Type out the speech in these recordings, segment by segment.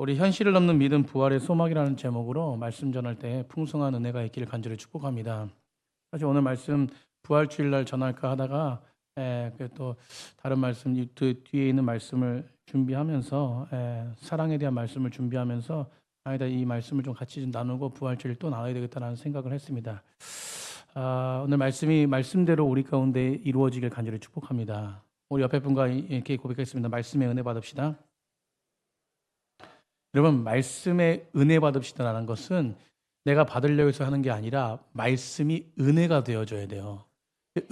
우리 현실을 넘는 믿음 부활의 소망이라는 제목으로 말씀 전할 때 풍성한 은혜가 있기를 간절히 축복합니다. 사실 오늘 말씀 부활주일날 전할까 하다가 또 다른 말씀 뒤에 있는 말씀을 준비하면서 사랑에 대한 말씀을 준비하면서 아니다 이 말씀을 좀 같이 좀 나누고 부활주일 또 나눠야 되겠다라는 생각을 했습니다. 오늘 말씀이 말씀대로 우리 가운데 이루어지길 간절히 축복합니다. 우리 옆에 분과 이렇게 고백했습니다. 말씀의 은혜 받읍시다. 여러분, 말씀의 은혜 받읍시다라는 것은 내가 받으려고 해서 하는 게 아니라 말씀이 은혜가 되어져야 돼요.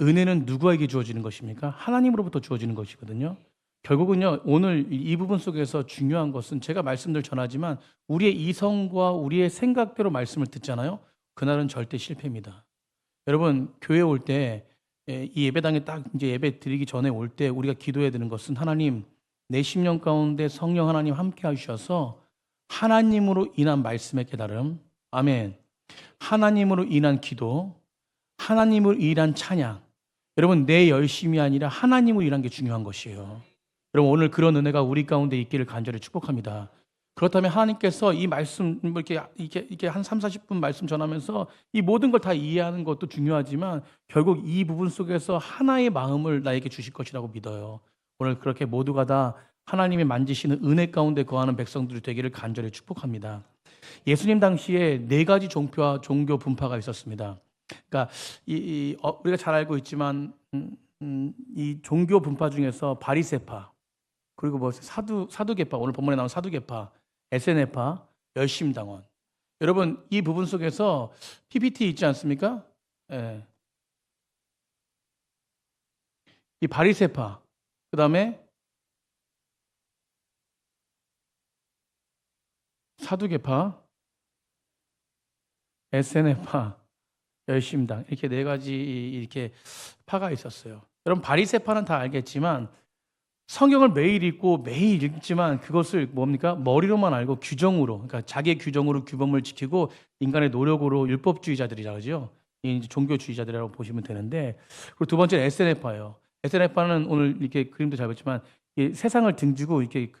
은혜는 누구에게 주어지는 것입니까? 하나님으로부터 주어지는 것이거든요. 결국은요, 오늘 이 부분 속에서 중요한 것은 제가 말씀들 전하지만 우리의 이성과 우리의 생각대로 말씀을 듣잖아요. 그날은 절대 실패입니다. 여러분, 교회 올 때 이 예배당에 딱 이제 예배 드리기 전에 올 때 우리가 기도해야 되는 것은 하나님, 내 심령 가운데 성령 하나님 함께 하셔서 하나님으로 인한 말씀의 깨달음, 아멘. 하나님으로 인한 기도, 하나님으로 인한 찬양. 여러분, 내 열심이 아니라 하나님으로 인한 게 중요한 것이에요. 여러분, 오늘 그런 은혜가 우리 가운데 있기를 간절히 축복합니다. 그렇다면 하나님께서 이 말씀 이렇게 한 3, 40분 말씀 전하면서 이 모든 걸 다 이해하는 것도 중요하지만 결국 이 부분 속에서 하나의 마음을 나에게 주실 것이라고 믿어요. 오늘 그렇게 모두가 다 하나님의 만지시는 은혜 가운데 거하는 백성들이 되기를 간절히 축복합니다. 예수님 당시에 4가지 종교 분파가 있었습니다. 그러니까 우리가 잘 알고 있지만 이 종교 분파 중에서 바리새파, 그리고 뭐 사두개파, 오늘 본문에 나온 사두개파, 에세네파, 열심당원. 여러분, 이 부분 속에서 PPT 있지 않습니까? 예. 이 바리새파, 그 다음에 사두개파, 에세네파, 열심당, 이렇게 4가지 이렇게 파가 있었어요. 여러분, 바리새파는 다 알겠지만 성경을 매일 읽고 매일 읽지만 그것을 뭡니까? 머리로만 알고 규정으로, 그러니까 자기의 규정으로 규범을 지키고 인간의 노력으로 율법주의자들이라고 하죠. 이 종교주의자들이라고 보시면 되는데, 그리고 두 번째는 에세네파예요. 에세네파는 오늘 이렇게 그림도 잘 봤지만 이 세상을 등지고 이렇게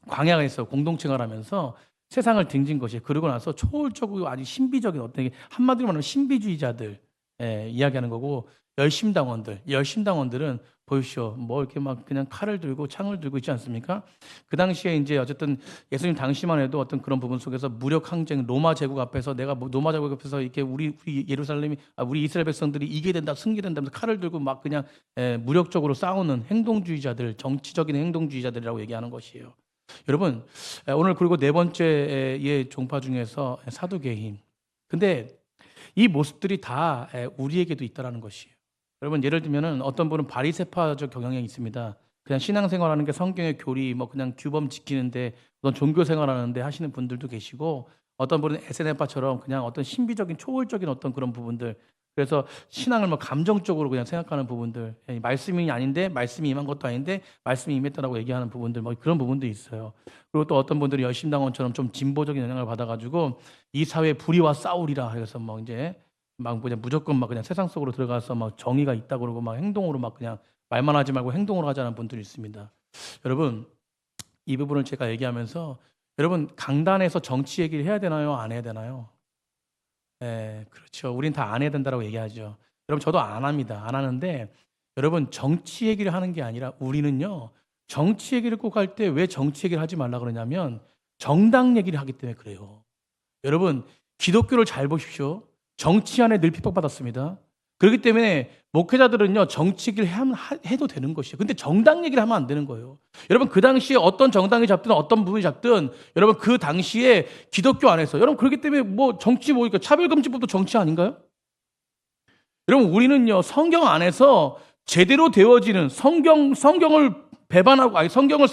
광야에서 공동생활하면서 세상을 등진 것이, 그러고 나서 초월적이고 아주 신비적인 어떤 한마디로 말하면 신비주의자들 이야기하는 거고, 열심당원들은 보십시오. 뭐 이렇게 막 그냥 칼을 들고 창을 들고 있지 않습니까? 그 당시에 이제 어쨌든 예수님 당시만 해도 어떤 그런 부분 속에서 무력 항쟁, 로마 제국 앞에서 내가 로마 제국 앞에서 이렇게 우리 이스라엘 백성들이 이겨야 된다, 승리된다면서 칼을 들고 막 그냥 무력적으로 싸우는 행동주의자들, 정치적인 행동주의자들이라고 얘기하는 것이에요. 여러분, 오늘 그리고 4번째의 종파 중에서 사두개인. 근데 이 모습들이 다 우리에게도 있다라는 것이에요. 여러분, 예를 들면은 어떤 분은 바리새파적 경향이 있습니다. 그냥 신앙생활하는 게 성경의 교리, 뭐 그냥 규범 지키는데 어떤 종교 생활하는데 하시는 분들도 계시고, 어떤 분은 에세네파처럼 그냥 어떤 신비적인 초월적인 어떤 그런 부분들, 그래서 신앙을 뭐 감정적으로 그냥 생각하는 부분들, 말씀이 아닌데 말씀이 임한 것도 아닌데 말씀이 임했다라고 얘기하는 부분들, 뭐 그런 부분도 있어요. 그리고 또 어떤 분들이 열심당원처럼 좀 진보적인 영향을 받아가지고 이 사회 불의와 싸우리라 해서 뭐 이제 막 그냥 무조건 막 그냥 세상 속으로 들어가서 막 정의가 있다고 그러고 막 행동으로 막 그냥 말만 하지 말고 행동으로 하자는 분들이 있습니다. 여러분, 이 부분을 제가 얘기하면서 여러분, 강단에서 정치 얘기를 해야 되나요? 안 해야 되나요? 그렇죠. 우린 다 안 해야 된다고 얘기하죠. 여러분, 저도 안 합니다. 안 하는데 여러분, 정치 얘기를 하는 게 아니라 우리는요, 정치 얘기를 꼭 할 때 왜 정치 얘기를 하지 말라 그러냐면 정당 얘기를 하기 때문에 그래요. 여러분, 기독교를 잘 보십시오. 정치 안에 늘 핍박받았습니다. 그렇기 때문에 목회자들은요, 정치 얘기를 해도 되는 것이에요. 근데 정당 얘기를 하면 안 되는 거예요. 여러분, 그 당시에 어떤 정당이 잡든 어떤 부분이 잡든 여러분, 그 당시에 기독교 안에서 여러분, 그렇기 때문에 뭐 정치 뭐니까 차별금지법도 정치 아닌가요? 여러분, 우리는요, 성경 안에서 제대로 되어지는 성경을 배반하고, 아니 성경을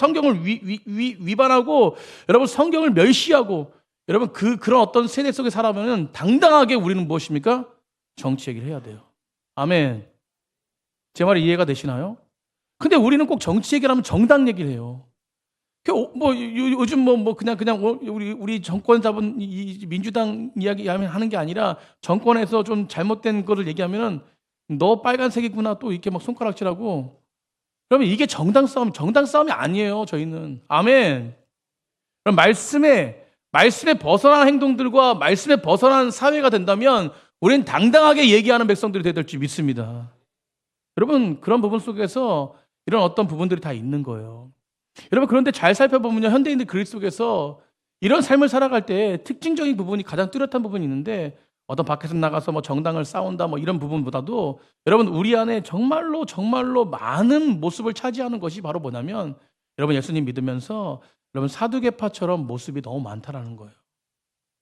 위반하고, 여러분 성경을 멸시하고, 여러분 그런 어떤 세대 속에 살아가면 당당하게 우리는 무엇입니까? 정치 얘기를 해야 돼요. 아멘. 제 말이 이해가 되시나요? 근데 우리는 꼭 정치 얘기를 하면 정당 얘기를 해요. 뭐 요즘 뭐 그냥 우리 정권 잡은 이 민주당 이야기 하는 게 아니라 정권에서 좀 잘못된 거를 얘기하면은 너 빨간색이구나 또 이렇게 막 손가락질하고. 그러면 이게 정당 싸움이 아니에요. 저희는. 아멘. 그럼 말씀에 벗어난 행동들과 말씀에 벗어난 사회가 된다면 우리는 당당하게 얘기하는 백성들이 되야 될지 믿습니다. 여러분, 그런 부분 속에서 이런 어떤 부분들이 다 있는 거예요. 여러분, 그런데 잘 살펴보면요, 현대인들 그리스도 속에서 이런 삶을 살아갈 때 특징적인 부분이 가장 뚜렷한 부분이 있는데, 어떤 밖에서 나가서 뭐 정당을 싸운다 뭐 이런 부분보다도 여러분, 우리 안에 정말로 많은 모습을 차지하는 것이 바로 뭐냐면, 여러분, 예수님 믿으면서 여러분 사두개파처럼 모습이 너무 많다라는 거예요.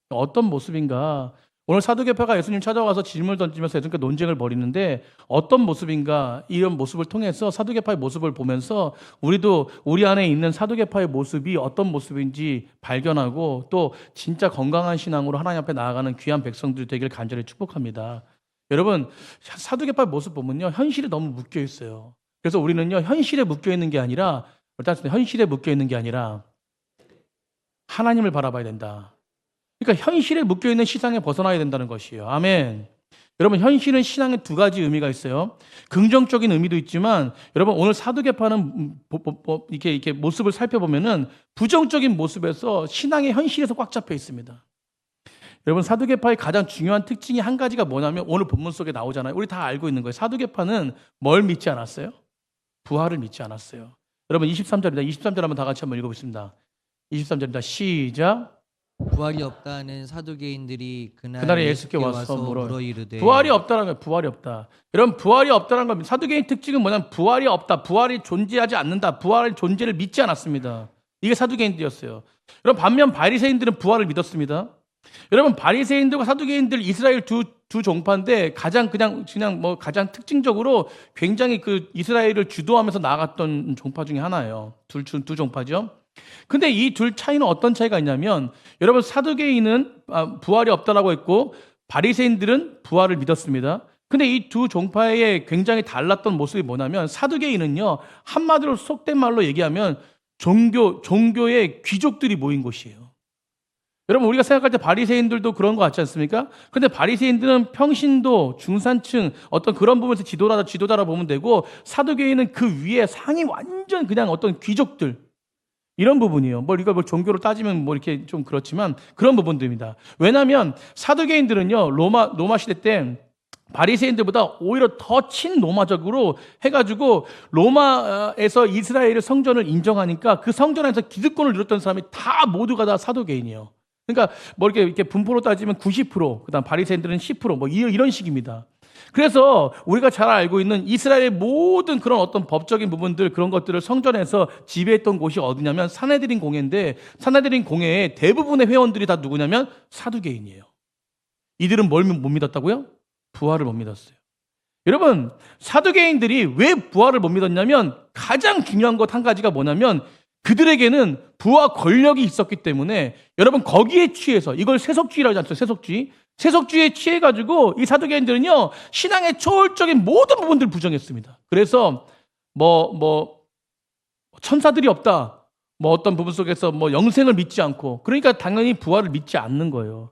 어떤 모습인가? 오늘 사두개파가 예수님 찾아와서 질문을 던지면서 예수님과 논쟁을 벌이는데, 어떤 모습인가? 이런 모습을 통해서 사두개파의 모습을 보면서 우리도 우리 안에 있는 사두개파의 모습이 어떤 모습인지 발견하고 또 진짜 건강한 신앙으로 하나님 앞에 나아가는 귀한 백성들이 되기를 간절히 축복합니다. 여러분, 사두개파의 모습 보면요, 현실에 너무 묶여 있어요. 그래서 우리는요, 현실에 묶여 있는 게 아니라, 현실에 묶여 있는 게 아니라 하나님을 바라봐야 된다. 그러니까 현실에 묶여있는 시상에 벗어나야 된다는 것이에요. 아멘. 여러분, 현실은 신앙에 두 가지 의미가 있어요. 긍정적인 의미도 있지만, 여러분, 오늘 사두개파는 이렇게 모습을 살펴보면은 부정적인 모습에서 신앙의 현실에서 꽉 잡혀 있습니다. 여러분, 사두개파의 가장 중요한 특징이 한 가지가 뭐냐면 오늘 본문 속에 나오잖아요. 우리 다 알고 있는 거예요. 사두개파는 뭘 믿지 않았어요? 부활을 믿지 않았어요. 여러분, 23절입니다. 23절 한번 다 같이 한번 읽어보겠습니다. 23절입니다. 시작. 부활이 없다는 사두개인들이 그날에 예수께 와서 물어 이르되. 부활이 없다는 거예요. 부활이 없다. 여러분, 부활이 없다는 겁니다. 사두개인 특징은 뭐냐면 부활이 없다. 부활이 존재하지 않는다. 부활의 존재를 믿지 않았습니다. 이게 사두개인들이었어요. 여러분, 반면 바리새인들은 부활을 믿었습니다. 여러분, 바리새인들과 사두개인들 이스라엘 두 종파인데 가장 가장 특징적으로 굉장히 그 이스라엘을 주도하면서 나아갔던 종파 중에 하나예요. 두 종파죠. 근데 이 둘 차이는 어떤 차이가 있냐면, 여러분, 사두개인은 부활이 없다라고 했고 바리새인들은 부활을 믿었습니다. 근데 이 두 종파의 굉장히 달랐던 모습이 뭐냐면, 사두개인은요, 한마디로 속된 말로 얘기하면 종교의 귀족들이 모인 곳이에요. 여러분, 우리가 생각할 때 바리새인들도 그런 거 같지 않습니까? 근데 바리새인들은 평신도, 중산층, 어떤 그런 부분에서 지도자라 보면 되고, 사두개인은 그 위에 상이 완전 그냥 어떤 귀족들, 이런 부분이에요. 우리가 종교로 따지면 이렇게 좀 그렇지만 그런 부분들입니다. 왜냐하면 사두개인들은요, 로마 시대 때 바리새인들보다 오히려 더 친로마적으로 해가지고 로마에서 이스라엘의 성전을 인정하니까 그 성전 안에서 기득권을 누렸던 사람이 다 모두가 다 사두개인이에요. 그러니까 이렇게 분포로 따지면 90%, 그다음 바리새인들은 10%, 이런 식입니다. 그래서 우리가 잘 알고 있는 이스라엘의 모든 그런 어떤 법적인 부분들, 그런 것들을 성전에서 지배했던 곳이 어디냐면 산헤드린 공회인데, 산헤드린 공회의 대부분의 회원들이 다 누구냐면 사두개인이에요. 이들은 뭘 못 믿었다고요? 부활을 못 믿었어요. 여러분, 사두개인들이 왜 부활을 못 믿었냐면 가장 중요한 것 한 가지가 뭐냐면, 그들에게는 부와 권력이 있었기 때문에, 여러분, 거기에 취해서, 이걸 세속주의라고 하지 않죠? 세속주의에 취해가지고 이 사두개인들은요, 신앙의 초월적인 모든 부분들을 부정했습니다. 그래서 천사들이 없다, 어떤 부분 속에서 영생을 믿지 않고, 그러니까 당연히 부활을 믿지 않는 거예요.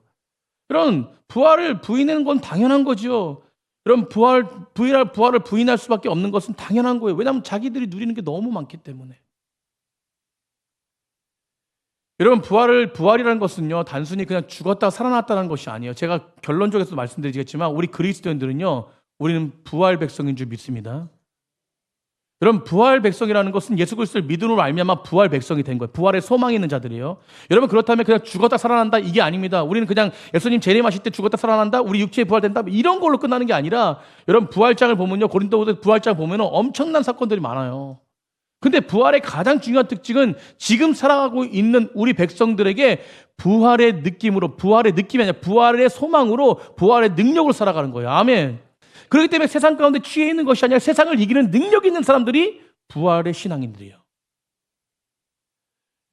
그런 부활을 부인하는 건 당연한 거죠. 그럼 부활을 부인할 수밖에 없는 것은 당연한 거예요. 왜냐하면 자기들이 누리는 게 너무 많기 때문에. 여러분, 부활이라는 것은요, 단순히 그냥 죽었다 살아났다는 것이 아니에요. 제가 결론적으로 말씀드리겠지만, 우리 그리스도인들은요, 우리는 부활 백성인 줄 믿습니다. 여러분, 부활 백성이라는 것은 예수 그리스도를 믿음으로 알미암아 부활 백성이 된 거예요. 부활의 소망이 있는 자들이에요. 여러분, 그렇다면 그냥 죽었다 살아난다, 이게 아닙니다. 우리는 그냥 예수님 재림하실 때 죽었다 살아난다, 우리 육체에 부활된다, 이런 걸로 끝나는 게 아니라, 여러분, 부활장을 보면요, 고린도후서 부활장 보면 엄청난 사건들이 많아요. 근데 부활의 가장 중요한 특징은 지금 살아가고 있는 우리 백성들에게 부활의 느낌이 아니라 부활의 소망으로, 부활의 능력으로 살아가는 거예요. 아멘. 그렇기 때문에 세상 가운데 취해 있는 것이 아니라 세상을 이기는 능력 있는 사람들이 부활의 신앙인들이에요.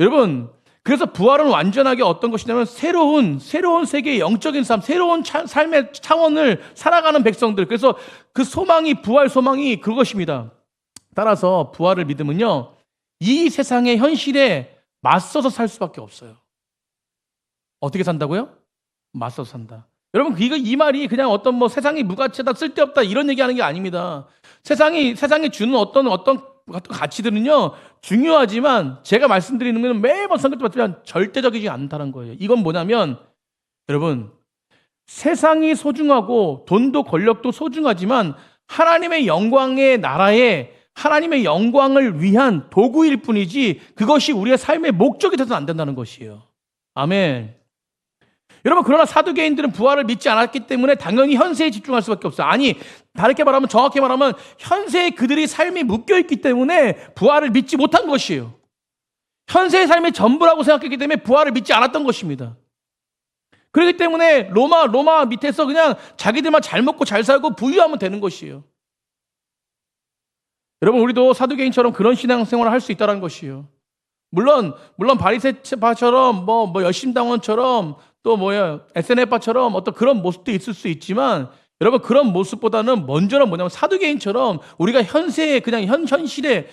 여러분, 그래서 부활은 완전하게 어떤 것이냐면 새로운 세계의 영적인 삶, 새로운 삶의 차원을 살아가는 백성들. 그래서 그 소망이, 부활 소망이 그것입니다. 따라서 부활을 믿으면요, 이 세상의 현실에 맞서서 살 수밖에 없어요. 어떻게 산다고요? 맞서서 산다. 여러분, 이 말이 그냥 어떤 세상이 무가치다, 쓸데없다, 이런 얘기하는 게 아닙니다. 세상이 주는 어떤 같은 가치들은요 중요하지만 제가 말씀드리는 것은 매번 성경 때마다 절대적이지 않다는 거예요. 이건 뭐냐면 여러분 세상이 소중하고 돈도 권력도 소중하지만 하나님의 영광의 나라에 하나님의 영광을 위한 도구일 뿐이지 그것이 우리의 삶의 목적이 돼서는 안 된다는 것이에요. 아멘. 여러분 그러나 사두개인들은 부활을 믿지 않았기 때문에 당연히 현세에 집중할 수밖에 없어요. 아니 다르게 말하면 정확히 말하면 현세에 그들의 삶이 묶여있기 때문에 부활을 믿지 못한 것이에요. 현세의 삶이 전부라고 생각했기 때문에 부활을 믿지 않았던 것입니다. 그렇기 때문에 로마 밑에서 그냥 자기들만 잘 먹고 잘 살고 부유하면 되는 것이에요. 여러분 우리도 사두개인처럼 그런 신앙생활을 할 수 있다는 것이에요. 물론 바리새파처럼 뭐 열심당원처럼 또 SNF파처럼 어떤 그런 모습도 있을 수 있지만 여러분 그런 모습보다는 먼저는 뭐냐면 사두개인처럼 우리가 현세에 그냥 현실에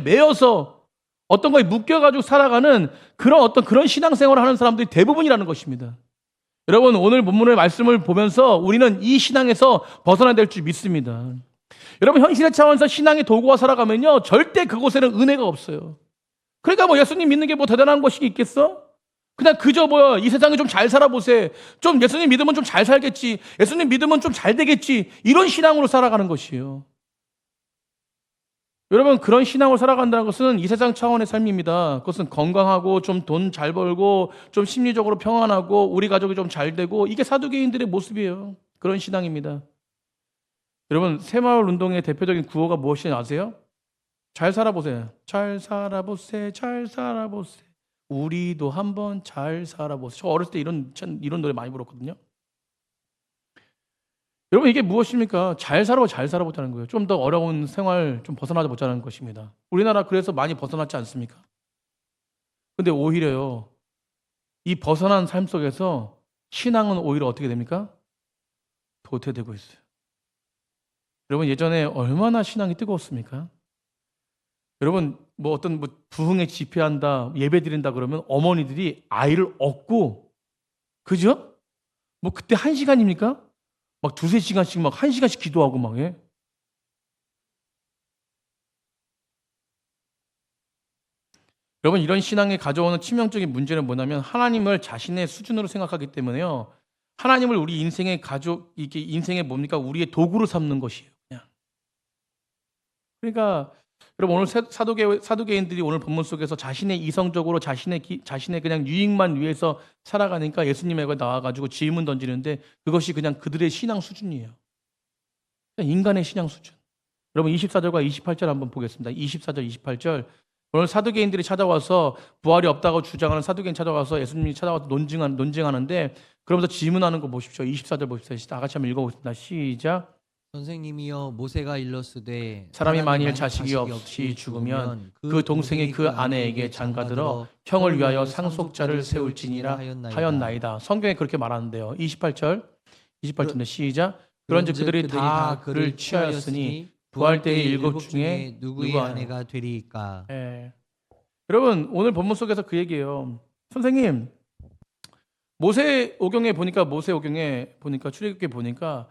매여서 어떤 거에 묶여가지고 살아가는 그런 신앙생활을 하는 사람들이 대부분이라는 것입니다. 여러분 오늘 본문의 말씀을 보면서 우리는 이 신앙에서 벗어나야 될 줄 믿습니다. 여러분 현실의 차원에서 신앙의 도구와 살아가면요 절대 그곳에는 은혜가 없어요. 그러니까 예수님 믿는 게 대단한 것이 있겠어? 그냥 그저 이 세상에 좀 잘 살아보세. 좀 예수님 믿으면 좀 잘 살겠지. 예수님 믿으면 좀 잘 되겠지. 이런 신앙으로 살아가는 것이에요. 여러분 그런 신앙으로 살아간다는 것은 이 세상 차원의 삶입니다. 그것은 건강하고 좀 돈 잘 벌고 좀 심리적으로 평안하고 우리 가족이 좀 잘 되고 이게 사두개인들의 모습이에요. 그런 신앙입니다. 여러분 새마을 운동의 대표적인 구호가 무엇인지 아세요? 잘 살아보세요. 잘 살아보세. 잘 살아보세. 우리도 한번 잘 살아보세요. 저 어렸을 때 이런 노래 많이 불렀거든요. 여러분 이게 무엇입니까? 잘 살아보자는 거예요. 좀 더 어려운 생활 좀 벗어나자 보자는 것입니다. 우리나라 그래서 많이 벗어났지 않습니까? 근데 오히려요. 이 벗어난 삶 속에서 신앙은 오히려 어떻게 됩니까? 도태되고 있어요. 여러분 예전에 얼마나 신앙이 뜨거웠습니까? 여러분 어떤 부흥에 집회한다 예배 드린다 그러면 어머니들이 아이를 업고 그죠? 그때 1시간입니까? 막 2-3시간씩 막 1시간씩 기도하고 막 해. 여러분 이런 신앙이 가져오는 치명적인 문제는 뭐냐면 하나님을 자신의 수준으로 생각하기 때문에요. 하나님을 우리 인생의 이게 인생의 뭡니까? 우리의 도구로 삼는 것이에요. 그냥. 그러니까 여러분 오늘 사두개인들이 오늘 본문 속에서 자신의 이성적으로 자신의 그냥 유익만 위해서 살아가니까 예수님에게 나와가지고 질문 던지는데 그것이 그냥 그들의 신앙 수준이에요. 그냥 인간의 신앙 수준. 여러분 24절과 28절 한번 보겠습니다. 24절, 28절. 오늘 사두개인들이 찾아와서 부활이 없다고 주장하는 사두개인 찾아와서 예수님이 찾아와서 논증하는데 그러면서 질문하는 거 보십시오. 24절 보십시오. 다 같이 한번 읽어보겠습니다. 시작. 선생님이여 모세가 일렀으되 사람이 만일 자식이 없이 죽으면 그 동생이 그 아내에게 장가들어 형을 위하여 상속자를 세울지니라 하였나이다. 성경에 그렇게 말하는데요. 28절인데 시작. 그런즉 그들이 다 그를 취하였으니 부활 때의 7 중에 누구의 아내가 되리이까. 여러분 오늘 본문 속에서 그 얘기예요. 선생님 모세오경에 보니까 출애굽기에 보니까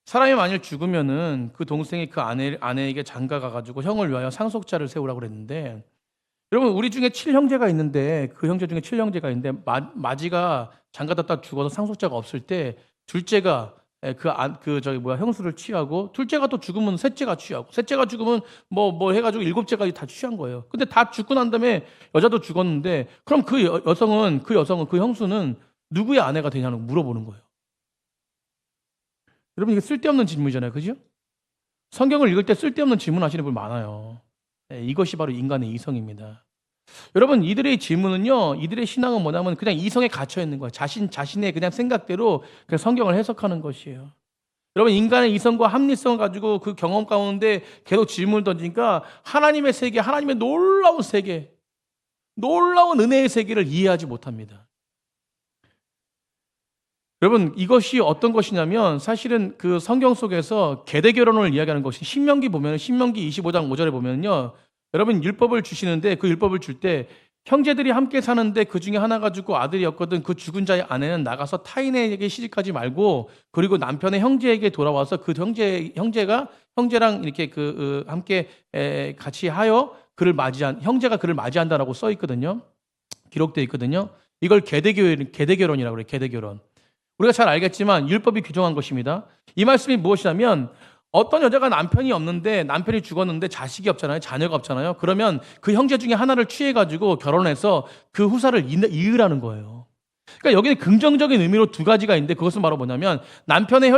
사람이 만일 죽으면은 그 동생이 그 아내에게 장가 가가지고 형을 위하여 상속자를 세우라고 그랬는데 여러분 우리 중에 7형제가 있는데 그 형제 중에 7형제가 있는데 마지가 장가됐다 죽어서 상속자가 없을 때 둘째가 형수를 취하고 둘째가 또 죽으면 셋째가 취하고 셋째가 죽으면 뭐 해가지고 7째까지 다 취한 거예요. 근데 다 죽고 난 다음에 여자도 죽었는데 그럼 그 형수는 누구의 아내가 되냐고 물어보는 거예요. 여러분 이게 쓸데없는 질문이잖아요. 그죠? 성경을 읽을 때 쓸데없는 질문하시는 분 많아요. 이것이 바로 인간의 이성입니다. 여러분 이들의 질문은요. 이들의 신앙은 뭐냐면 그냥 이성에 갇혀 있는 거예요. 자신의 그냥 생각대로 그냥 성경을 해석하는 것이에요. 여러분 인간의 이성과 합리성을 가지고 그 경험 가운데 계속 질문을 던지니까 하나님의 세계, 하나님의 놀라운 세계, 놀라운 은혜의 세계를 이해하지 못합니다. 여러분 이것이 어떤 것이냐면 사실은 그 성경 속에서 계대 결혼을 이야기하는 것이 신명기 25장 5절에 보면요. 여러분 율법을 주시는데 그 율법을 줄 때 형제들이 함께 사는데 그 중에 하나 가지고 아들이었거든. 그 죽은 자의 아내는 나가서 타인에게 시집가지 말고 그리고 남편의 형제에게 돌아와서 그 형제가 형제랑 이렇게 함께 같이 하여 형제가 그를 맞이한다라고 써 있거든요. 기록되어 있거든요. 이걸 계대결혼이라고 그래요. 계대결혼. 우리가 잘 알겠지만 율법이 규정한 것입니다. 이 말씀이 무엇이냐면 어떤 여자가 남편이 없는데 남편이 죽었는데 자식이 없잖아요. 자녀가 없잖아요. 그러면 그 형제 중에 하나를 취해가지고 결혼해서 그 후사를 이으라는 거예요. 그러니까 여기는 긍정적인 의미로 두 가지가 있는데 그것은 바로 뭐냐면 남편이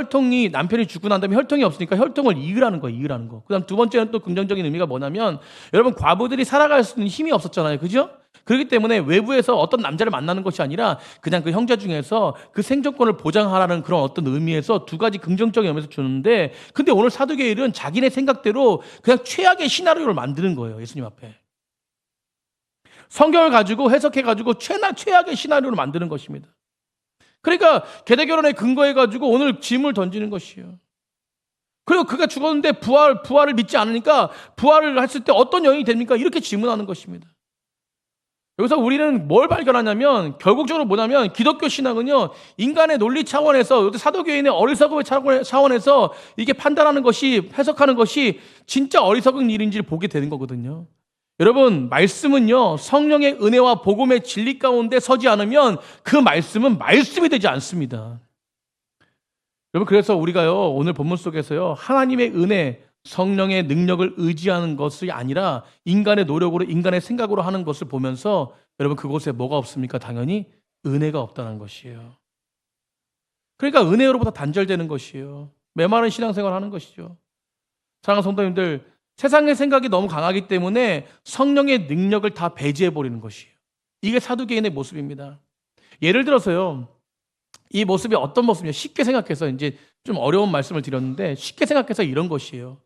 죽고 난 다음에 혈통이 없으니까 혈통을 이으라는 거예요. 이으라는 거. 그다음 두 번째는 또 긍정적인 의미가 뭐냐면 여러분 과부들이 살아갈 수 있는 힘이 없었잖아요. 그죠? 그렇기 때문에 외부에서 어떤 남자를 만나는 것이 아니라 그냥 그 형제 중에서 그 생존권을 보장하라는 그런 어떤 의미에서 두 가지 긍정적인 의미에서 주는데 근데 오늘 사두개인은 자기네 생각대로 그냥 최악의 시나리오를 만드는 거예요. 예수님 앞에. 성경을 가지고 해석해가지고 최악의 시나리오를 만드는 것입니다. 그러니까 계대결혼에 근거해가지고 오늘 짐을 던지는 것이에요. 그리고 그가 죽었는데 부활을 믿지 않으니까 부활을 했을 때 어떤 여인이 됩니까? 이렇게 질문하는 것입니다. 여기서 우리는 뭘 발견하냐면 결국적으로 뭐냐면 기독교 신앙은요 인간의 논리 차원에서 사도교인의 어리석음의 차원에서 이게 판단하는 것이 해석하는 것이 진짜 어리석은 일인지를 보게 되는 거거든요. 여러분 말씀은요 성령의 은혜와 복음의 진리 가운데 서지 않으면 그 말씀은 말씀이 되지 않습니다. 여러분 그래서 우리가요 오늘 본문 속에서요 하나님의 은혜 성령의 능력을 의지하는 것이 아니라 인간의 노력으로 인간의 생각으로 하는 것을 보면서 여러분 그곳에 뭐가 없습니까? 당연히 은혜가 없다는 것이에요. 그러니까 은혜로부터 단절되는 것이에요. 메마른 신앙생활을 하는 것이죠. 사랑하는 성도님들 세상의 생각이 너무 강하기 때문에 성령의 능력을 다 배제해버리는 것이에요. 이게 사두개인의 모습입니다. 예를 들어서요. 이 모습이 어떤 모습이냐 쉽게 생각해서 이제 좀 어려운 말씀을 드렸는데 쉽게 생각해서 이런 것이에요.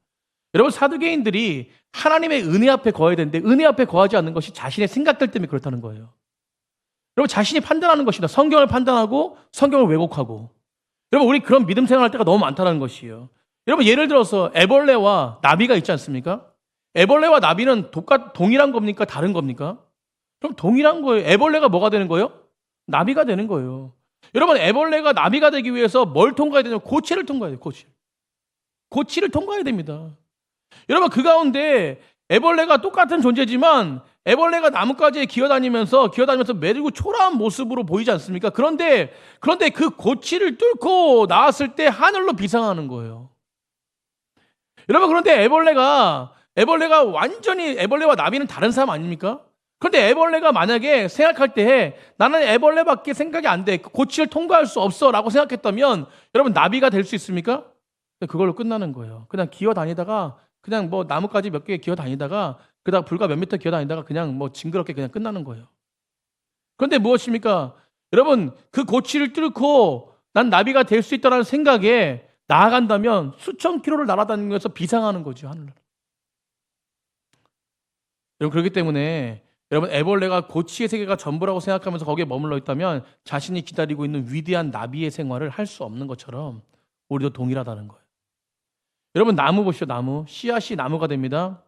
여러분 사두개인들이 하나님의 은혜 앞에 거해야 되는데 은혜 앞에 거하지 않는 것이 자신의 생각들 때문에 그렇다는 거예요. 여러분 자신이 판단하는 것입니다. 성경을 판단하고 성경을 왜곡하고 여러분 우리 그런 믿음 생활할 때가 너무 많다는 것이에요. 여러분 예를 들어서 애벌레와 나비가 있지 않습니까? 애벌레와 나비는 동일한 겁니까? 다른 겁니까? 그럼 동일한 거예요. 애벌레가 뭐가 되는 거예요? 나비가 되는 거예요. 여러분 애벌레가 나비가 되기 위해서 뭘 통과해야 되냐면 고치를 통과해야 돼요. 고치를 통과해야 됩니다. 여러분 그 가운데 애벌레가 똑같은 존재지만 애벌레가 나뭇가지에 기어다니면서 매리고 초라한 모습으로 보이지 않습니까? 그런데 그 고치를 뚫고 나왔을 때 하늘로 비상하는 거예요. 여러분 그런데 애벌레가 완전히 애벌레와 나비는 다른 사람 아닙니까? 그런데 애벌레가 만약에 생각할 때 나는 애벌레밖에 생각이 안 돼. 고치를 통과할 수 없어 라고 생각했다면 여러분 나비가 될 수 있습니까? 그걸로 끝나는 거예요. 그냥 기어다니다가 그냥 뭐 나뭇가지 몇 개 기어다니다가 그다음 불과 몇 미터 기어다니다가 그냥 뭐 징그럽게 그냥 끝나는 거예요. 그런데 무엇입니까? 여러분 그 고치를 뚫고 난 나비가 될 수 있다는 생각에 나아간다면 수천 킬로를 날아다니면서 비상하는 거죠. 하늘로. 여러분 그렇기 때문에 여러분 애벌레가 고치의 세계가 전부라고 생각하면서 거기에 머물러 있다면 자신이 기다리고 있는 위대한 나비의 생활을 할 수 없는 것처럼 우리도 동일하다는 거예요. 여러분 나무 보시죠. 나무. 씨앗이 나무가 됩니다.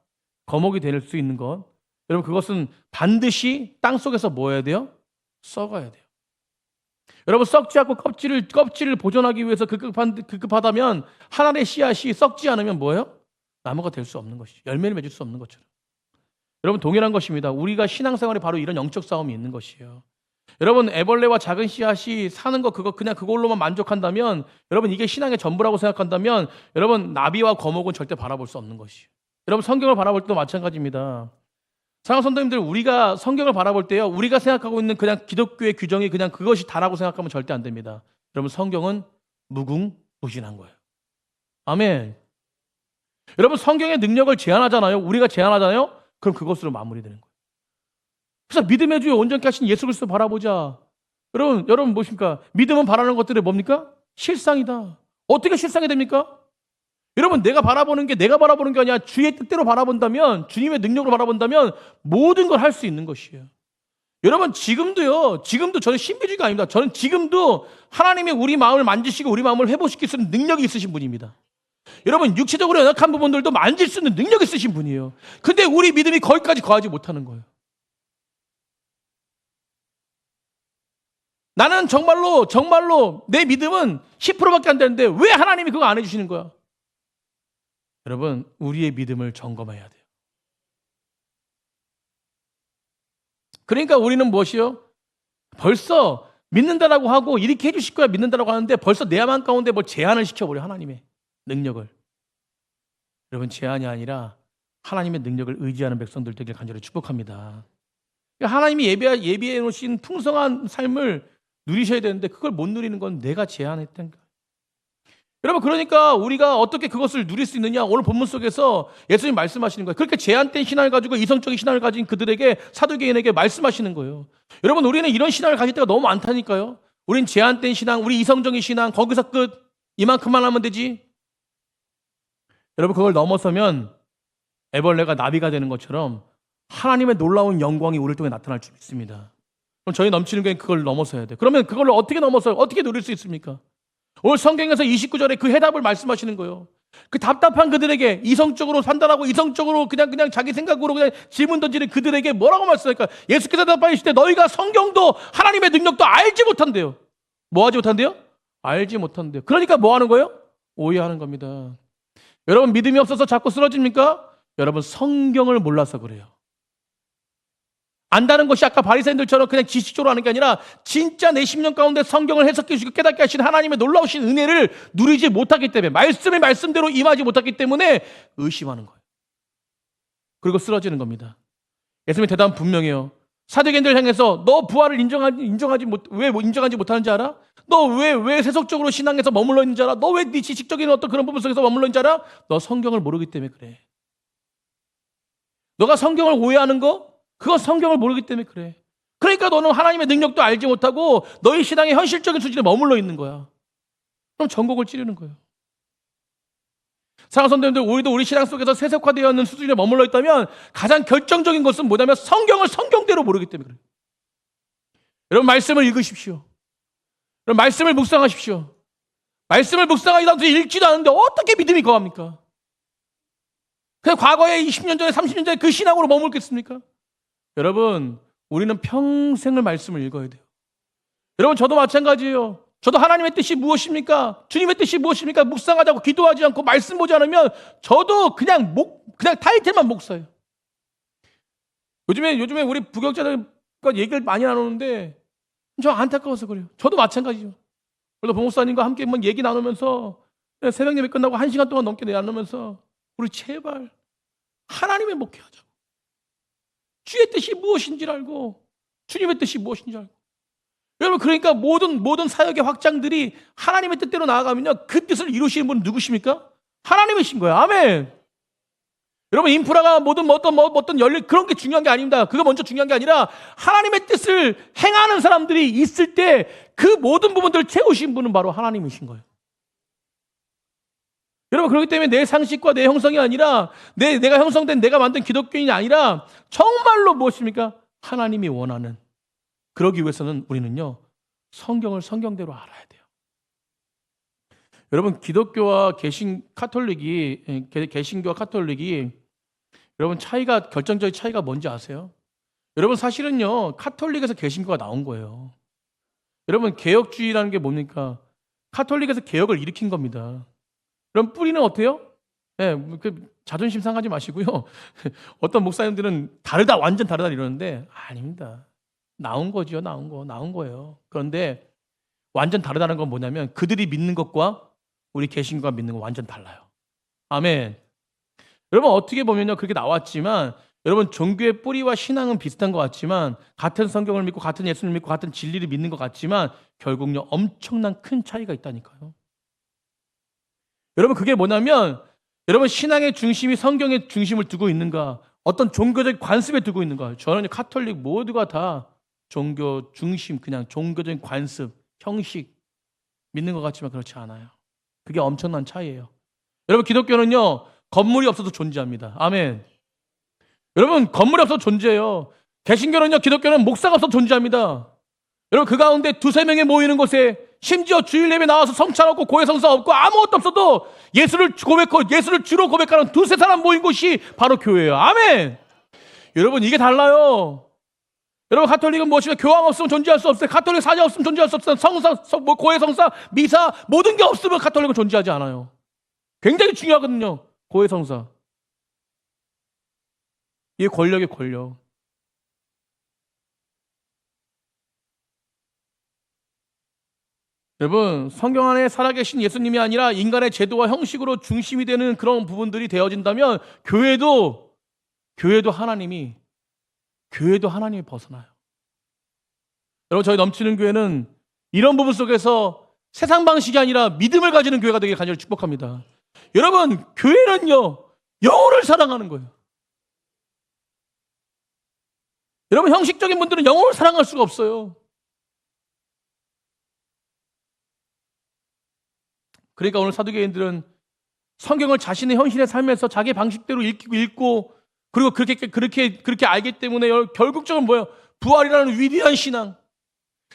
거목이 될 수 있는 것. 여러분 그것은 반드시 땅속에서 뭐 해야 돼요? 썩어야 돼요. 여러분 썩지 않고 껍질을 보존하기 위해서 급급하다면 하나의 씨앗이 썩지 않으면 뭐예요? 나무가 될 수 없는 것이죠. 열매를 맺을 수 없는 것처럼. 여러분 동일한 것입니다. 우리가 신앙생활에 바로 이런 영적 싸움이 있는 것이에요. 여러분 애벌레와 작은 씨앗이 사는 거 그냥 그걸로만 만족한다면 여러분 이게 신앙의 전부라고 생각한다면 여러분 나비와 거목은 절대 바라볼 수 없는 것이에요. 여러분 성경을 바라볼 때도 마찬가지입니다. 사랑하는 성도님들 우리가 성경을 바라볼 때요 우리가 생각하고 있는 그냥 기독교의 규정이 그냥 그것이 다라고 생각하면 절대 안 됩니다. 여러분 성경은 무궁무진한 거예요. 아멘. 여러분 성경의 능력을 제한하잖아요. 우리가 제한하잖아요. 그럼 그것으로 마무리되는 거예요. 그래서 믿음의 주요 온전케 하신 예수 그리스도 바라보자. 여러분 무엇입니까? 믿음은 바라는 것들이 뭡니까? 실상이다. 어떻게 실상이 됩니까? 여러분 내가 바라보는 게 아니라 주의 뜻대로 바라본다면 주님의 능력으로 바라본다면 모든 걸 할 수 있는 것이에요. 여러분 지금도 저는 신비주의가 아닙니다. 저는 지금도 하나님이 우리 마음을 만지시고 우리 마음을 회복시킬 수 있는 능력이 있으신 분입니다. 여러분 육체적으로 연약한 부분들도 만질 수 있는 능력이 있으신 분이에요. 근데 우리 믿음이 거기까지 거하지 못하는 거예요. 나는 정말로 내 믿음은 10%밖에 안 되는데 왜 하나님이 그거 안 해주시는 거야? 여러분, 우리의 믿음을 점검해야 돼요. 그러니까 우리는 무엇이요? 벌써 믿는다라고 하고 이렇게 해주실 거야 믿는다라고 하는데 벌써 내 마음 가운데 뭐 제한을 시켜버려, 하나님의 능력을. 여러분, 제한이 아니라 하나님의 능력을 의지하는 백성들 되길 간절히 축복합니다. 그러니까 하나님이 예비해 놓으신 풍성한 삶을 누리셔야 되는데 그걸 못 누리는 건 내가 제한했던 거예요. 여러분, 그러니까 우리가 어떻게 그것을 누릴 수 있느냐? 오늘 본문 속에서 예수님 말씀하시는 거예요. 그렇게 제한된 신앙을 가지고 이성적인 신앙을 가진 그들에게, 사두개인에게 말씀하시는 거예요. 여러분, 우리는 이런 신앙을 가질 때가 너무 많다니까요. 우린 제한된 신앙, 우리 이성적인 신앙, 거기서 끝. 이만큼만 하면 되지. 여러분, 그걸 넘어서면 애벌레가 나비가 되는 것처럼 하나님의 놀라운 영광이 우리 통해 나타날 줄 믿습니다. 그럼 저희 넘치는 게 그걸 넘어서야 돼. 그러면 그걸 어떻게 넘어서요? 어떻게 누릴 수 있습니까? 오늘 성경에서 29절에 그 해답을 말씀하시는 거예요. 그 답답한 그들에게, 이성적으로 판단하고 이성적으로 그냥 자기 생각으로 그냥 질문 던지는 그들에게 뭐라고 말씀할까? 예수께서 대답하실 때 너희가 성경도 하나님의 능력도 알지 못한대요. 뭐 하지 못한대요? 알지 못한대요. 그러니까 뭐 하는 거예요? 오해하는 겁니다. 여러분, 믿음이 없어서 자꾸 쓰러집니까? 여러분, 성경을 몰라서 그래요. 안다는 것이 아까 바리새인들처럼 그냥 지식적으로 하는 게 아니라 진짜 내 심령 가운데 성경을 해석해 주시고 깨닫게 하신 하나님의 놀라우신 은혜를 누리지 못하기 때문에, 말씀의 말씀대로 임하지 못하기 때문에 의심하는 거예요. 그리고 쓰러지는 겁니다. 예수님의 대답은 분명해요. 사두개인들 향해서 너 부활을 인정하지 못하는지 알아? 너 왜 세속적으로 신앙에서 머물러 있는지 알아? 너 왜 네 지식적인 어떤 그런 부분 속에서 머물러 있는지 알아? 너 성경을 모르기 때문에 그래. 너가 성경을 오해하는 거? 그건 성경을 모르기 때문에 그래. 그러니까 너는 하나님의 능력도 알지 못하고 너희 신앙의 현실적인 수준에 머물러 있는 거야. 그럼 전곡을 찌르는 거예요. 사랑하는 성도님들, 우리도 우리 신앙 속에서 세속화되어 있는 수준에 머물러 있다면 가장 결정적인 것은 뭐냐면 성경을 성경대로 모르기 때문에 그래요. 여러분, 말씀을 읽으십시오. 여러분, 말씀을 묵상하십시오. 말씀을 묵상하지도 않고 읽지도 않는데 어떻게 믿음이 거합니까? 그냥 과거에 20년 전에 30년 전에 그 신앙으로 머물겠습니까? 여러분, 우리는 평생을 말씀을 읽어야 돼요. 여러분, 저도 마찬가지예요. 저도 하나님의 뜻이 무엇입니까? 주님의 뜻이 무엇입니까? 묵상하자고 기도하지 않고 말씀 보지 않으면 저도 그냥 타이틀만 목사예요. 요즘에 우리 부교육자들과 얘기를 많이 나누는데 저 안타까워서 그래요. 저도 마찬가지죠. 그래서 부목사님과 함께 얘기 나누면서 새벽 예배 끝나고 1시간 동안 넘게 나누면서 우리 제발 하나님의 목회하자. 주의 뜻이 무엇인지를 알고 주님의 뜻이 무엇인지 알고. 여러분, 그러니까 모든 사역의 확장들이 하나님의 뜻대로 나아가면요, 그 뜻을 이루시는 분은 누구십니까? 하나님이신 거예요. 아멘. 여러분, 인프라가 어떤 열릴 그런 게 중요한 게 아닙니다. 그거 먼저 중요한 게 아니라 하나님의 뜻을 행하는 사람들이 있을 때 그 모든 부분들을 채우신 분은 바로 하나님이신 거예요. 여러분, 그렇기 때문에 내 상식과 내 형성이 아니라 내가 형성된 내가 만든 기독교인이 아니라 정말로 무엇입니까? 하나님이 원하는. 그러기 위해서는 우리는요, 성경을 성경대로 알아야 돼요. 여러분, 기독교와 개신교와 카톨릭이 여러분 결정적인 차이가 뭔지 아세요? 여러분, 사실은요, 카톨릭에서 개신교가 나온 거예요. 여러분, 개혁주의라는 게 뭡니까? 카톨릭에서 개혁을 일으킨 겁니다. 그럼 뿌리는 어때요? 자존심 상하지 마시고요. 어떤 목사님들은 완전 다르다 이러는데 아닙니다. 나온 거예요. 그런데 완전 다르다는 건 뭐냐면 그들이 믿는 것과 우리 개신교가 믿는 건 완전 달라요. 아멘. 여러분, 어떻게 보면요, 그렇게 나왔지만 여러분, 종교의 뿌리와 신앙은 비슷한 것 같지만 같은 성경을 믿고 같은 예수님을 믿고 같은 진리를 믿는 것 같지만 결국요, 엄청난 큰 차이가 있다니까요. 여러분, 그게 뭐냐면 여러분, 신앙의 중심이 성경의 중심을 두고 있는가, 어떤 종교적 관습에 두고 있는가. 저는 카톨릭 모두가 다 종교 중심, 그냥 종교적인 관습, 형식 믿는 것 같지만 그렇지 않아요. 그게 엄청난 차이예요. 여러분, 기독교는요, 건물이 없어도 존재합니다. 아멘. 여러분, 건물이 없어도 존재해요. 개신교는요, 기독교는 목사가 없어도 존재합니다. 여러분, 그 가운데 2-3명이 모이는 곳에 심지어 주일 예배 나와서 성찬 없고 고해 성사 없고 아무것도 없어도 예수를 주로 고백하는 2-3사람 모인 곳이 바로 교회예요. 아멘. 여러분, 이게 달라요. 여러분 가톨릭은 무엇이며 교황 없으면 존재할 수 없어요. 가톨릭 사자 없으면 존재할 수 없어요. 성사, 고해 성사, 미사 모든 게 없으면 가톨릭은 존재하지 않아요. 굉장히 중요하거든요. 고해 성사. 이게 권력의 권력. 여러분 성경 안에 살아계신 예수님이 아니라 인간의 제도와 형식으로 중심이 되는 그런 부분들이 되어진다면 교회도 하나님이 벗어나요. 여러분 저희 넘치는 교회는 이런 부분 속에서 세상 방식이 아니라 믿음을 가지는 교회가 되길 간절히 축복합니다. 여러분 교회는요 영혼을 사랑하는 거예요. 여러분 형식적인 분들은 영혼을 사랑할 수가 없어요. 그러니까 오늘 사두개인들은 성경을 자신의 현실의 삶에서 자기 방식대로 읽고 그리고 그렇게 알기 때문에 결국적으로 뭐예요? 부활이라는 위대한 신앙.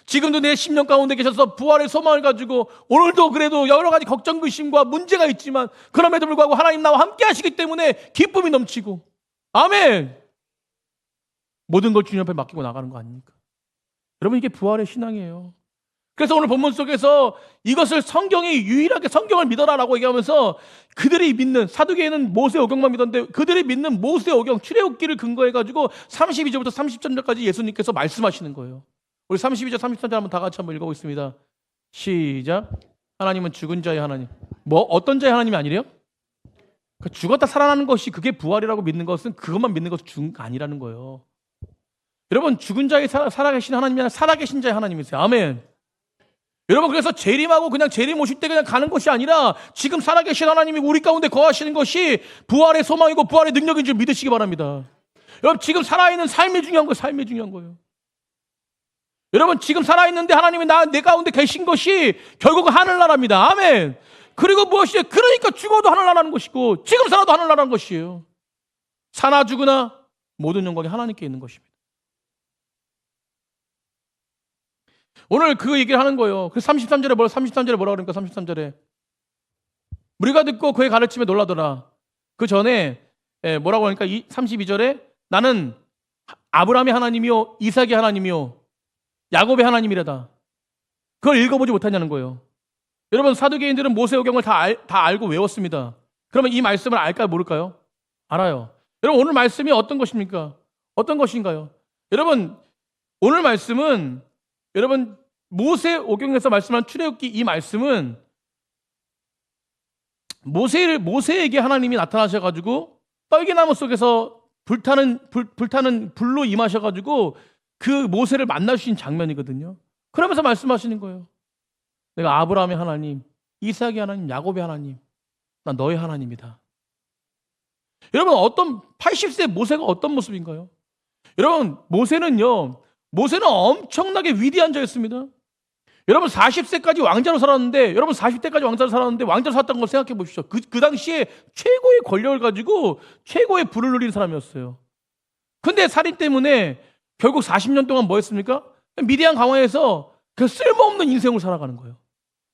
지금도 내 심령 가운데 계셔서 부활의 소망을 가지고 오늘도 그래도 여러 가지 걱정, 의심과 문제가 있지만 그럼에도 불구하고 하나님 나와 함께 하시기 때문에 기쁨이 넘치고 아멘. 모든 걸 주님 앞에 맡기고 나가는 거 아닙니까? 여러분 이게 부활의 신앙이에요. 그래서 오늘 본문 속에서 이것을 성경이 유일하게 성경을 믿어라라고 얘기하면서 그들이 믿는 사두개인은 모세 오경만 믿었는데 그들이 믿는 모세 오경 출애굽기를 근거해가지고 32절부터 30절까지 예수님께서 말씀하시는 거예요. 우리 32절 33절 한번 다 같이 한번 읽어보겠습니다. 시작. 하나님은 죽은 자의 하나님. 뭐 어떤 자의 하나님이 아니래요? 죽었다 살아나는 것이 그게 부활이라고 믿는 것은 그것만 믿는 것은 아니라는 거예요. 여러분 죽은 자의 살아계신 하나님이 아니라 살아계신 자의 하나님이세요. 아멘. 여러분 그래서 재림하고 그냥 재림 오실 때 그냥 가는 것이 아니라 지금 살아계신 하나님이 우리 가운데 거하시는 것이 부활의 소망이고 부활의 능력인 줄 믿으시기 바랍니다. 여러분 지금 살아있는 삶이 중요한 거예요. 삶이 중요한 거예요. 여러분 지금 살아있는데 하나님이 내 가운데 계신 것이 결국은 하늘나라입니다. 아멘. 그리고 무엇이에요? 그러니까 죽어도 하늘나라는 것이고 지금 살아도 하늘나라는 것이에요. 사나 죽으나 모든 영광이 하나님께 있는 것입니다. 오늘 그 얘기를 하는 거예요. 그래서 33절에 뭐라 그러니까 33절에 우리가 듣고 그의 가르침에 놀라더라. 그 전에 뭐라고 하니까 32절에 나는 아브라함의 하나님이요 이삭의 하나님이요 야곱의 하나님이라다. 그걸 읽어보지 못하냐는 거예요. 여러분 사두개인들은 모세오경을 다 알고 외웠습니다. 그러면 이 말씀을 알까요 모를까요? 알아요. 여러분 오늘 말씀이 어떤 것입니까? 어떤 것인가요? 여러분 오늘 말씀은 여러분 모세오경에서 말씀한 출애굽기 이 말씀은 모세에게 하나님이 나타나셔가지고 떨기나무 속에서 불타는 불로 임하셔가지고 그 모세를 만나주신 장면이거든요. 그러면서 말씀하시는 거예요. 내가 아브라함의 하나님, 이삭의 하나님, 야곱의 하나님, 난 너의 하나님이다. 여러분 80세 모세가 어떤 모습인가요? 여러분 모세는 엄청나게 위대한 자였습니다. 여러분 40세까지 왕자로 살았는데 여러분 40대까지 왕자로 살았는데 왕자로 살았다는 걸 생각해 보십시오. 그 당시에 최고의 권력을 가지고 최고의 부를 누린 사람이었어요. 근데 살인 때문에 결국 40년 동안 뭐 했습니까? 미디안 광야에서 그 쓸모없는 인생을 살아가는 거예요.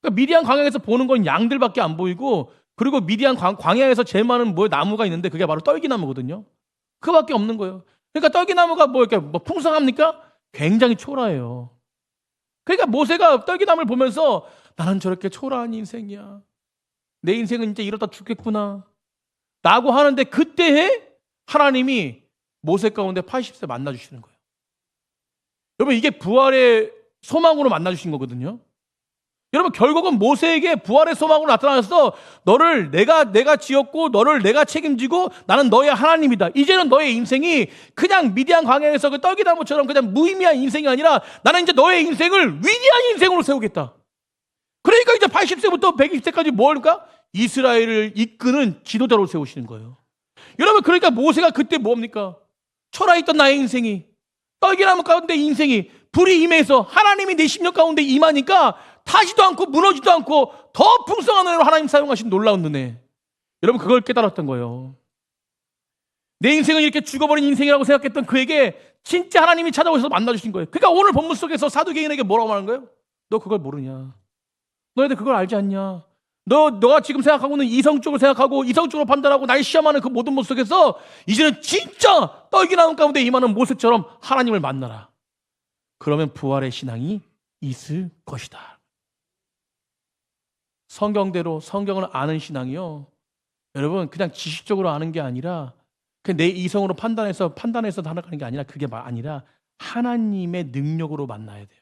그러니까 미디안 광야에서 보는 건 양들밖에 안 보이고 그리고 미디안 광야에서 제일 많은 나무가 있는데 그게 바로 떨기나무거든요. 그밖에 없는 거예요. 그러니까 떨기나무가 이렇게 풍성합니까? 굉장히 초라해요. 그러니까 모세가 떨기나무를 보면서 나는 저렇게 초라한 인생이야. 내 인생은 이제 이러다 죽겠구나. 라고 하는데 그때에 하나님이 모세 가운데 80세 만나주시는 거예요. 여러분 이게 부활의 소망으로 만나주신 거거든요. 여러분 결국은 모세에게 부활의 소망으로 나타나서 너를 내가 지었고 너를 내가 책임지고 나는 너의 하나님이다. 이제는 너의 인생이 그냥 미디안 광야에서 그 떨기나무처럼 그냥 무의미한 인생이 아니라 나는 이제 너의 인생을 위대한 인생으로 세우겠다. 그러니까 이제 80세부터 120세까지 뭡니까? 이스라엘을 이끄는 지도자로 세우시는 거예요. 여러분 그러니까 모세가 그때 뭡니까? 초라했던 나의 인생이 떨기나무 가운데 인생이 불이 임해서 하나님이 내 심령 가운데 임하니까 타지도 않고 무너지도 않고 더 풍성한 은혜로 하나님 사용하신 놀라운 은혜. 여러분 그걸 깨달았던 거예요. 내 인생은 이렇게 죽어버린 인생이라고 생각했던 그에게 진짜 하나님이 찾아오셔서 만나주신 거예요. 그러니까 오늘 본문 속에서 사두개인에게 뭐라고 말하는 거예요? 너 그걸 모르냐? 너희들 그걸 알지 않냐? 너가 지금 생각하고 있는 이성적으로 생각하고 이성적으로 판단하고 날 시험하는 그 모든 모습 속에서 이제는 진짜 떨기나무 가운데 임하는 모세처럼 하나님을 만나라. 그러면 부활의 신앙이 있을 것이다. 성경대로 성경을 아는 신앙이요. 여러분 그냥 지식적으로 아는 게 아니라 그냥 내 이성으로 판단해서 살아가는 게 아니라 그게 아니라 하나님의 능력으로 만나야 돼요.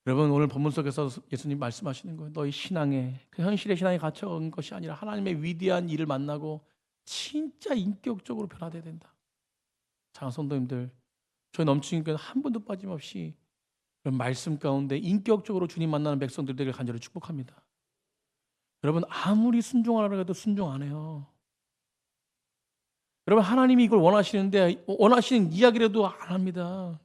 여러분 오늘 본문 속에서 예수님 말씀하시는 거예요. 너희 신앙에 그 현실의 신앙에 갇혀온 것이 아니라 하나님의 위대한 일을 만나고 진짜 인격적으로 변화돼야 된다. 사랑하는 성도님들, 저희 넘치는 교회 한 번도 빠짐없이 그런 말씀 가운데 인격적으로 주님 만나는 백성들 되길 간절히 축복합니다. 여러분 아무리 순종하라고 해도 순종 안 해요. 여러분 하나님이 이걸 원하시는데 원하시는 이야기라도 안 합니다.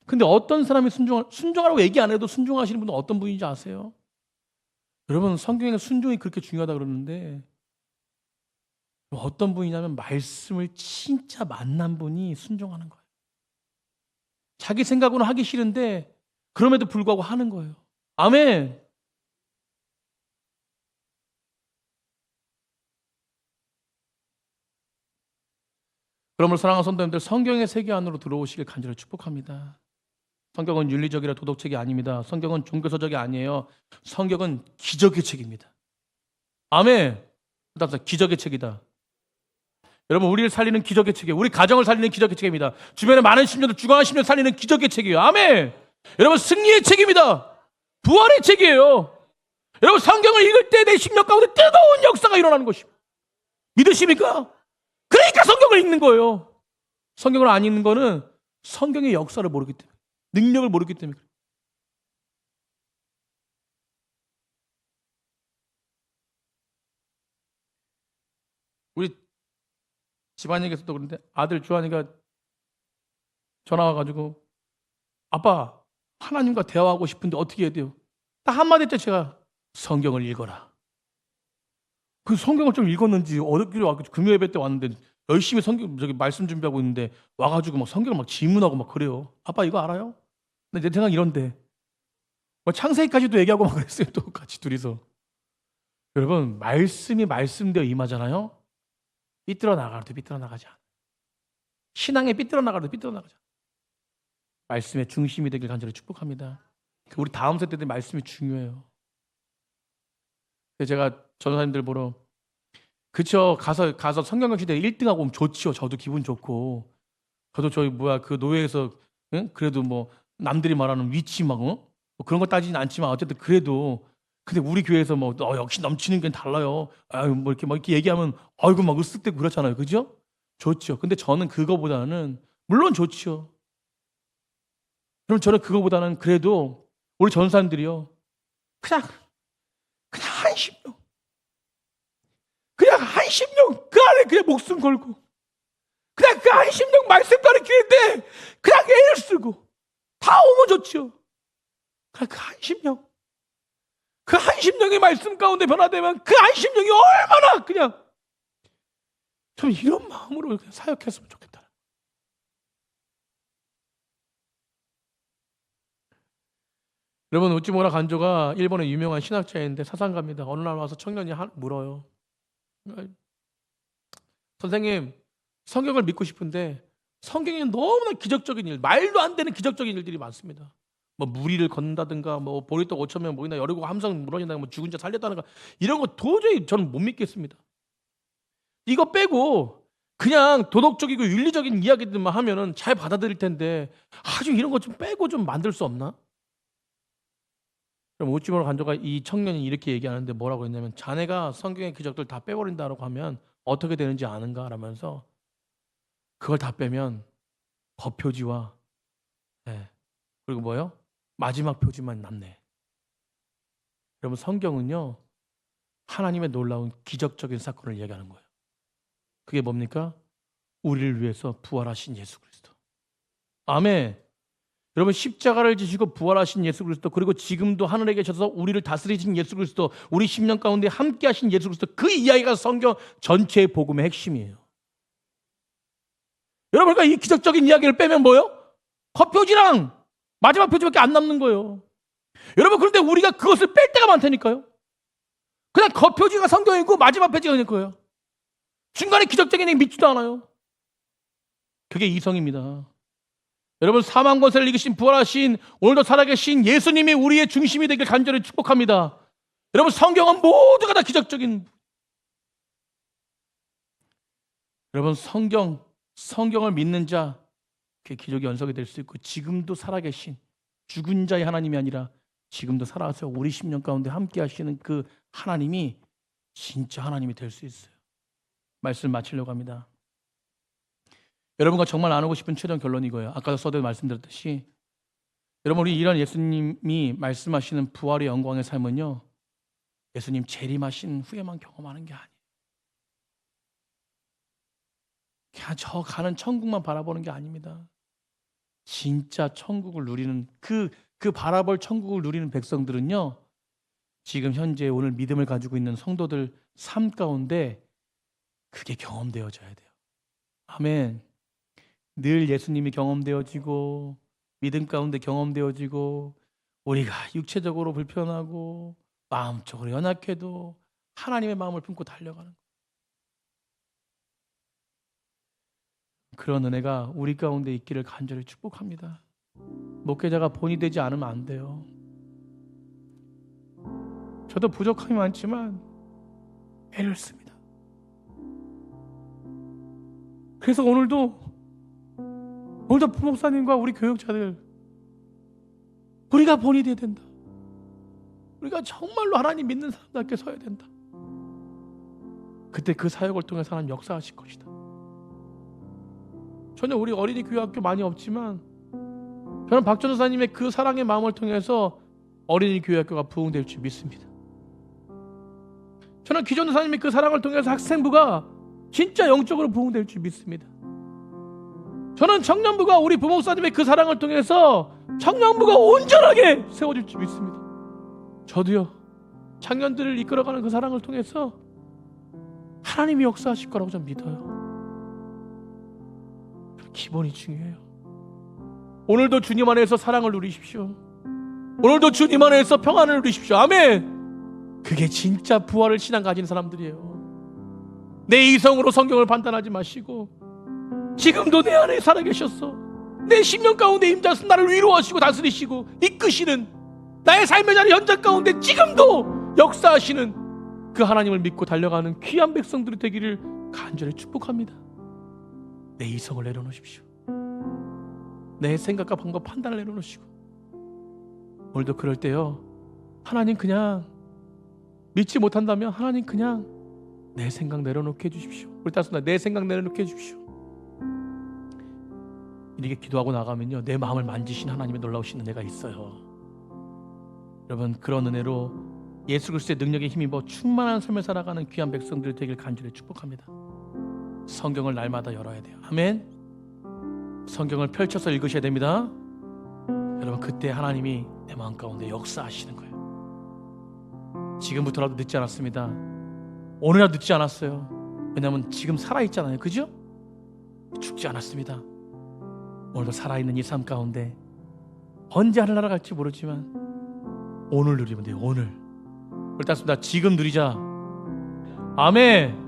근데 어떤 사람이 순종하라고 얘기 안 해도 순종하시는 분은 어떤 분인지 아세요? 여러분 성경에 순종이 그렇게 중요하다 그러는데 어떤 분이냐면 말씀을 진짜 만난 분이 순종하는 거예요. 자기 생각으로는 하기 싫은데 그럼에도 불구하고 하는 거예요. 아멘. 그러므로 사랑하는 성도님들 성경의 세계 안으로 들어오시길 간절히 축복합니다. 성경은 윤리적이라 도덕책이 아닙니다. 성경은 종교서적이 아니에요. 성경은 기적의 책입니다. 아멘. 그다음에 기적의 책이다. 여러분 우리를 살리는 기적의 책이에요. 우리 가정을 살리는 기적의 책입니다. 주변에 많은 심령들 죽어가는 심령 살리는 기적의 책이에요. 아멘. 여러분 승리의 책입니다. 부활의 책이에요. 여러분 성경을 읽을 때 내 심령 가운데 뜨거운 역사가 일어나는 것입니다. 믿으십니까? 그러니까 성경을 읽는 거예요. 성경을 안 읽는 거는 성경의 역사를 모르기 때문에, 능력을 모르기 때문에. 우리 집안에게서도 그런데 아들 주한이가 전화 와가지고 아빠 하나님과 대화하고 싶은데 어떻게 해야 돼요? 딱 한마디 때 제가 성경을 읽어라. 그 성경을 좀 읽었는지 어렵게 와가지고 금요 예배 때 왔는데 열심히 성경 말씀 준비하고 있는데 와가지고 막 성경을 막 질문하고 막 그래요. 아빠 이거 알아요? 근데 내 생각 이런데 뭐 창세기까지도 얘기하고 막 그랬어요. 또 같이 둘이서. 여러분 말씀이 말씀되어 임하잖아요. 삐뚤어 나가도 삐뚤어 나가지 않아. 신앙에 삐뚤어 나가도 삐뚤어 나가지 않아. 말씀의 중심이 되길 간절히 축복합니다. 우리 다음 세대들 말씀이 중요해요. 제가 전도사님들 보러 그쵸 가서 성경역 시대에 1등하고 오면 좋지요. 저도 기분 좋고 저도 저희 그 노예에서 응? 그래도 뭐 남들이 말하는 위치 막 뭐 그런 거 따지진 않지만 어쨌든 그래도 근데 우리 교회에서 뭐 역시 넘치는 게 달라요. 아유 뭐 이렇게 얘기하면 아이고 막 으쓱대고 그렇잖아요. 그죠? 좋죠. 근데 저는 그거보다는 물론 좋죠. 그럼 저는 그거보다는 그래도 우리 전사님들이요. 그냥 한 십년 그 안에 그냥 목숨 걸고 그냥 그 한 십년 말씀 가르치는데 그냥 애를 쓰고 다 오면 좋죠. 그냥 그 한 십년이 말씀 가운데 변화되면 그 한 십년이 얼마나 그냥 좀 이런 마음으로 그냥 사역했으면 좋겠다. 여러분 우찌무라 간조가 일본의 유명한 신학자인데 사상가입니다. 어느 날 와서 청년이 물어요. 선생님 성경을 믿고 싶은데 성경에 너무나 기적적인 일, 말도 안 되는 기적적인 일들이 많습니다. 뭐 무리를 걷는다든가 뭐 보리떡 5,000명 모인다 여리고 함성 무너진다 뭐 죽은 자 살렸다든가 이런 거 도저히 저는 못 믿겠습니다. 이거 빼고 그냥 도덕적이고 윤리적인 이야기들만 하면은 잘 받아들일 텐데 아주 이런 거 좀 빼고 좀 만들 수 없나? 그럼 우찌무라 간조가 이 청년이 이렇게 얘기하는데 뭐라고 했냐면 자네가 성경의 기적들 다 빼버린다고 하면 어떻게 되는지 아는가? 라면서 그걸 다 빼면 겉표지와 그리고 뭐요? 마지막 표지만 남네. 여러분 성경은요 하나님의 놀라운 기적적인 사건을 이야기하는 거예요. 그게 뭡니까? 우리를 위해서 부활하신 예수 그리스도. 아멘. 여러분 십자가를 지시고 부활하신 예수 그리스도 그리고 지금도 하늘에 계셔서 우리를 다스리신 예수 그리스도 우리 심령 가운데 함께 하신 예수 그리스도 그 이야기가 성경 전체의 복음의 핵심이에요. 여러분 그러니까 이 기적적인 이야기를 빼면 뭐예요? 겉표지랑 마지막 표지밖에 안 남는 거예요. 여러분 그런데 우리가 그것을 뺄 때가 많다니까요. 그냥 겉표지가 성경이고 마지막 표지가 있는 거예요. 중간에 기적적인 얘기 믿지도 않아요. 그게 이성입니다. 여러분, 사망 권세를 이기신 부활하신 오늘도 살아계신 예수님이 우리의 중심이 되길 간절히 축복합니다. 여러분, 성경은 모두가 다 기적적인, 여러분, 성경을 믿는 자, 그 기적의 연속이 될 수 있고, 지금도 살아계신 죽은 자의 하나님이 아니라 지금도 살아서 우리 10년 가운데 함께 하시는 그 하나님이 진짜 하나님이 될 수 있어요. 말씀 마치려고 합니다. 여러분과 정말 나누고 싶은 최종 결론이 이거예요. 아까도 서두에 말씀드렸듯이, 여러분, 우리 이런 예수님이 말씀하시는 부활의 영광의 삶은요, 예수님 재림하신 후에만 경험하는 게 아니에요. 그냥 저 가는 천국만 바라보는 게 아닙니다. 진짜 천국을 누리는 그 바라볼 천국을 누리는 백성들은요, 지금 현재 오늘 믿음을 가지고 있는 성도들 삶 가운데 그게 경험되어져야 돼요. 아멘. 늘 예수님이 경험되어지고 믿음 가운데 경험되어지고 우리가 육체적으로 불편하고 마음적으로 연약해도 하나님의 마음을 품고 달려가는 거예요. 그런 은혜가 우리 가운데 있기를 간절히 축복합니다. 목회자가 본이 되지 않으면 안 돼요. 저도 부족함이 많지만 애를 씁니다. 그래서 오늘도 부목사님과 우리 교역자들, 우리가 본이 돼야 된다. 우리가 정말로 하나님 믿는 사람답게 서야 된다. 그때 그 사역을 통해서 하나님 역사하실 것이다. 전혀 우리 어린이 교회학교 많이 없지만 저는 박 전도사님의 그 사랑의 마음을 통해서 어린이 교회학교가 부흥될 줄 믿습니다. 저는 기 전도사님의 그 사랑을 통해서 학생부가 진짜 영적으로 부흥될 줄 믿습니다. 저는 청년부가 우리 부목사님의 그 사랑을 통해서 청년부가 온전하게 세워질 줄 믿습니다. 저도요, 청년들을 이끌어가는 그 사랑을 통해서 하나님이 역사하실 거라고 저는 믿어요. 기본이 중요해요. 오늘도 주님 안에서 사랑을 누리십시오. 오늘도 주님 안에서 평안을 누리십시오. 아멘. 그게 진짜 부활을 신앙 가진 사람들이에요. 내 이성으로 성경을 판단하지 마시고 지금도 내 안에 살아계셨어. 내 10년 가운데 임자서 나를 위로하시고 다스리시고 이끄시는 나의 삶의 자리 현장 가운데 지금도 역사하시는 그 하나님을 믿고 달려가는 귀한 백성들이 되기를 간절히 축복합니다. 내 이성을 내려놓으십시오. 내 생각과 방법 판단을 내려놓으시고 오늘도 그럴 때요, 하나님 그냥 믿지 못한다면 하나님 그냥 내 생각 내려놓게 해주십시오. 우리 따뜻한 내 생각 내려놓게 해주십시오. 이렇게 기도하고 나가면요, 내 마음을 만지신 하나님의 놀라우신 은혜가 있어요. 여러분, 그런 은혜로 예수 그리스도의 능력에 힘입어 충만한 삶을 살아가는 귀한 백성들이 되길 간절히 축복합니다. 성경을 날마다 열어야 돼요. 아멘. 성경을 펼쳐서 읽으셔야 됩니다. 여러분, 그때 하나님이 내 마음 가운데 역사하시는 거예요. 지금부터라도 늦지 않았습니다. 오늘이라도 늦지 않았어요. 왜냐하면 지금 살아있잖아요. 그죠? 죽지 않았습니다. 오늘도 살아있는 이 삶 가운데 언제 하늘나라 갈지 모르지만 오늘 누리면 돼요. 오늘. 그렇습니다. 지금 누리자. 아멘.